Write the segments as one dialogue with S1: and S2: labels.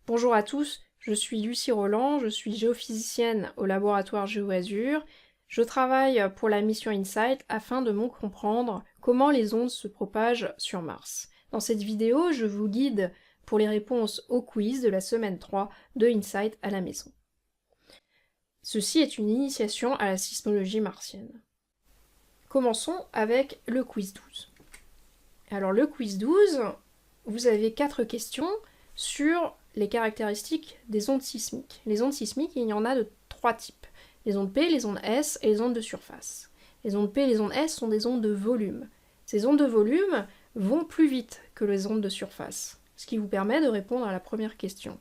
S1: Bonjour à tous, je suis Lucie Roland, je suis géophysicienne au laboratoire GeoAzur. Je travaille pour la mission InSight afin de mieux comprendre comment les ondes se propagent sur Mars. Dans cette vidéo, je vous guide pour les réponses au quiz de la semaine 3 de InSight à la maison. Ceci est une initiation à la sismologie martienne. Commençons avec le quiz 12. Alors le quiz 12, vous avez 4 questions sur les caractéristiques des ondes sismiques. Les ondes sismiques, il y en a de 3 types. Les ondes P, les ondes S et les ondes de surface. Les ondes P et les ondes S sont des ondes de volume. Ces ondes de volume vont plus vite que les ondes de surface, ce qui vous permet de répondre à la première question.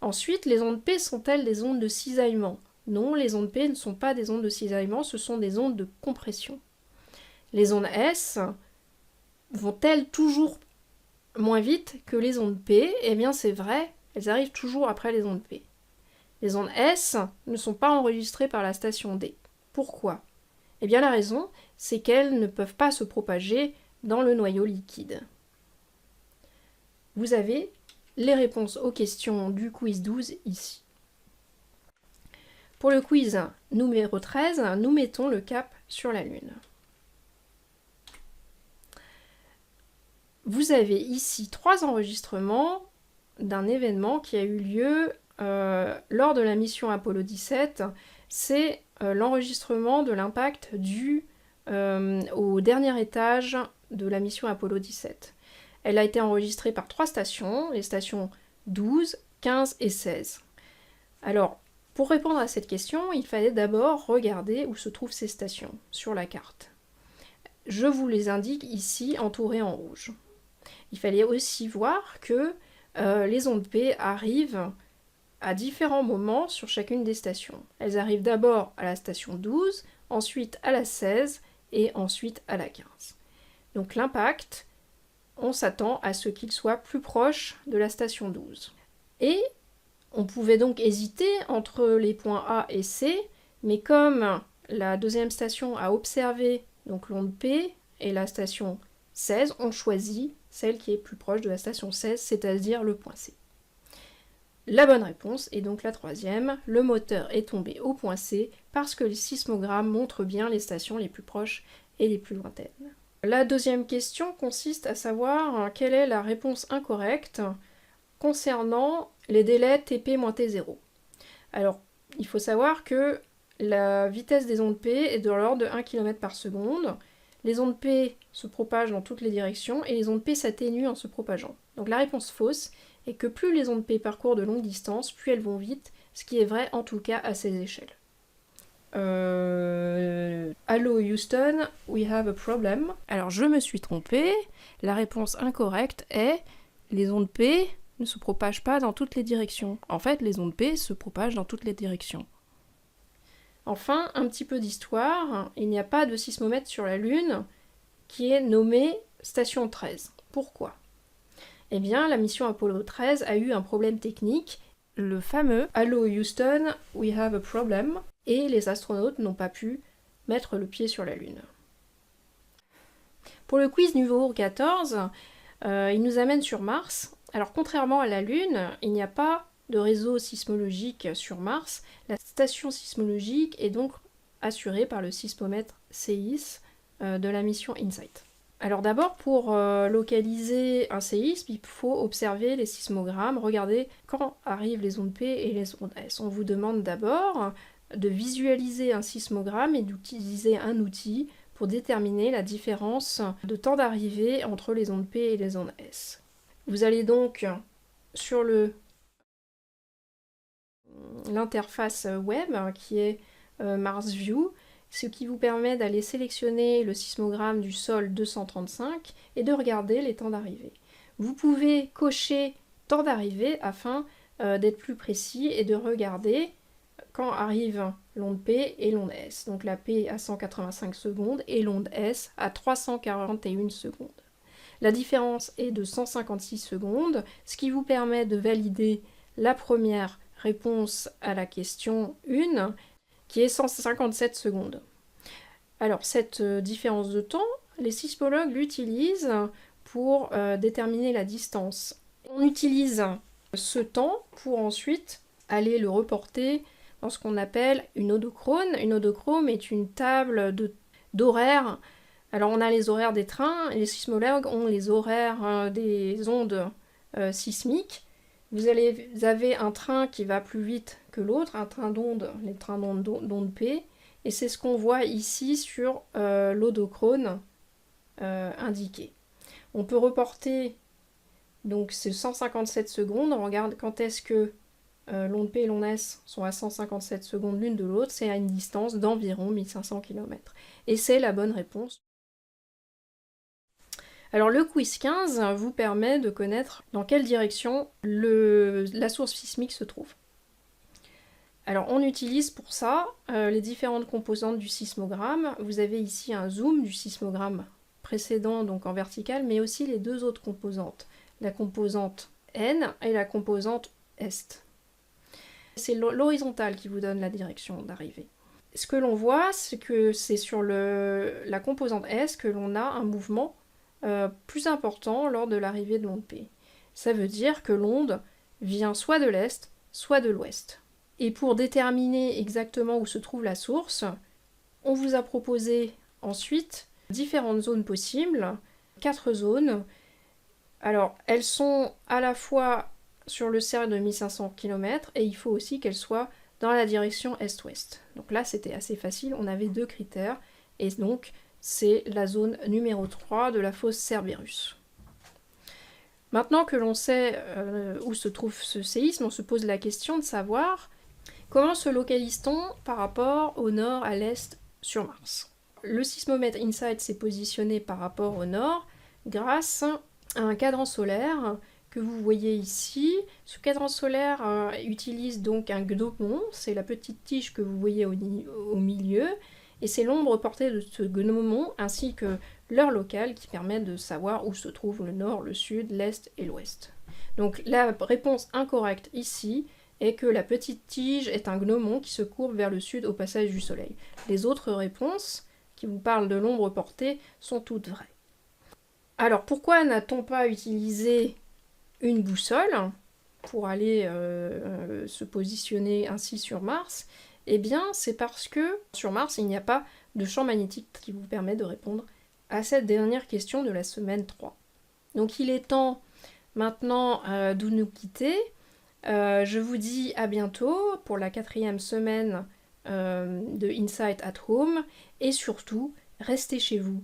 S1: Ensuite, les ondes P sont-elles des ondes de cisaillement? Non, les ondes P ne sont pas des ondes de cisaillement, ce sont des ondes de compression. Les ondes S vont-elles toujours moins vite que les ondes P? Eh bien c'est vrai, elles arrivent toujours après les ondes P. Les ondes S ne sont pas enregistrées par la station D. Pourquoi? Eh bien la raison, c'est qu'elles ne peuvent pas se propager dans le noyau liquide. Vous avez les réponses aux questions du quiz 12 ici. Pour le quiz numéro 13, nous mettons le cap sur la Lune. Vous avez ici 3 enregistrements d'un événement qui a eu lieu lors de la mission Apollo 17. C'est l'enregistrement de l'impact dû au dernier étage de la mission Apollo 17. Elle a été enregistrée par 3 stations, les stations 12, 15 et 16. Alors, pour répondre à cette question, il fallait d'abord regarder où se trouvent ces stations sur la carte. Je vous les indique ici entourées en rouge. Il fallait aussi voir que les ondes P arrivent à différents moments sur chacune des stations. Elles arrivent d'abord à la station 12, ensuite à la 16 et ensuite à la 15. Donc l'impact, on s'attend à ce qu'il soit plus proche de la station 12. Et on pouvait donc hésiter entre les points A et C, mais comme la deuxième station a observé donc l'onde P et la station 16, on choisit celle qui est plus proche de la station 16, c'est-à-dire le point C. La bonne réponse est donc la troisième, le moteur est tombé au point C parce que les sismogrammes montrent bien les stations les plus proches et les plus lointaines. La deuxième question consiste à savoir quelle est la réponse incorrecte concernant les délais TP-T0. Alors, il faut savoir que la vitesse des ondes P est de l'ordre de 1 km par seconde. Les ondes P se propagent dans toutes les directions et les ondes P s'atténuent en se propageant. Donc la réponse fausse est que plus les ondes P parcourent de longues distances, plus elles vont vite, ce qui est vrai en tout cas à ces échelles. Hello Houston, we have a problem. Alors je me suis trompée, la réponse incorrecte est les ondes P ne se propagent pas dans toutes les directions. En fait, les ondes P se propagent dans toutes les directions. Enfin, un petit peu d'histoire, il n'y a pas de sismomètre sur la Lune qui est nommé station 13. Pourquoi? Eh bien, la mission Apollo 13 a eu un problème technique, le fameux Hello Houston, we have a problem, et les astronautes n'ont pas pu mettre le pied sur la Lune. Pour le quiz niveau 14, il nous amène sur Mars. Alors, contrairement à la Lune, il n'y a pas de réseau sismologique sur Mars. La station sismologique est donc assurée par le sismomètre CEIS de la mission InSight. Alors d'abord, pour localiser un séisme, il faut observer les sismogrammes, regarder quand arrivent les ondes P et les ondes S. On vous demande d'abord de visualiser un sismogramme et d'utiliser un outil pour déterminer la différence de temps d'arrivée entre les ondes P et les ondes S. Vous allez donc sur l'interface web qui est MarsView, ce qui vous permet d'aller sélectionner le sismogramme du sol 235 et de regarder les temps d'arrivée. Vous pouvez cocher temps d'arrivée afin d'être plus précis et de regarder quand arrive l'onde P et l'onde S. Donc la P à 185 secondes et l'onde S à 341 secondes. La différence est de 156 secondes, ce qui vous permet de valider la première réponse à la question 1, qui est 157 secondes. Alors cette différence de temps, les sismologues l'utilisent pour déterminer la distance. On utilise ce temps pour ensuite aller le reporter dans ce qu'on appelle une odochrone. Une odochrone est une table d'horaires. Alors on a les horaires des trains, et les sismologues ont les horaires des ondes sismiques. Vous avez un train qui va plus vite que l'autre, un train d'onde, les trains d'onde P, et c'est ce qu'on voit ici sur l'odochrone indiqué. On peut reporter donc c'est 157 secondes, on regarde quand est-ce que l'onde P et l'onde S sont à 157 secondes l'une de l'autre, c'est à une distance d'environ 1500 km. Et c'est la bonne réponse. Alors le quiz 15 vous permet de connaître dans quelle direction la source sismique se trouve. Alors on utilise pour ça les différentes composantes du sismogramme. Vous avez ici un zoom du sismogramme précédent, donc en vertical, mais aussi les deux autres composantes, la composante N et la composante Est. C'est l'horizontale qui vous donne la direction d'arrivée. Ce que l'on voit, c'est que c'est sur la composante S que l'on a un mouvement plus important lors de l'arrivée de l'onde P. Ça veut dire que l'onde vient soit de l'Est, soit de l'Ouest. Et pour déterminer exactement où se trouve la source, on vous a proposé ensuite différentes zones possibles, 4 zones. Alors, elles sont à la fois sur le cercle de 1500 km et il faut aussi qu'elles soient dans la direction Est-Ouest. Donc là, c'était assez facile, on avait 2 critères, et donc c'est la zone numéro 3 de la fosse Cerberus. Maintenant que l'on sait où se trouve ce séisme, on se pose la question de savoir comment se localise-t-on par rapport au nord, à l'est, sur Mars. Le sismomètre InSight s'est positionné par rapport au nord grâce à un cadran solaire que vous voyez ici. Ce cadran solaire utilise donc un gnomon, c'est la petite tige que vous voyez au milieu, et c'est l'ombre portée de ce gnomon ainsi que l'heure locale qui permet de savoir où se trouve le nord, le sud, l'est et l'ouest. Donc la réponse incorrecte ici est que la petite tige est un gnomon qui se courbe vers le sud au passage du soleil. Les autres réponses qui vous parlent de l'ombre portée sont toutes vraies. Alors pourquoi n'a-t-on pas utilisé une boussole pour aller se positionner ainsi sur Mars? Eh bien, c'est parce que sur Mars, il n'y a pas de champ magnétique qui vous permet de répondre à cette dernière question de la semaine 3. Donc il est temps maintenant de nous quitter. Je vous dis à bientôt pour la 4e semaine de Insight at Home, et surtout, restez chez vous.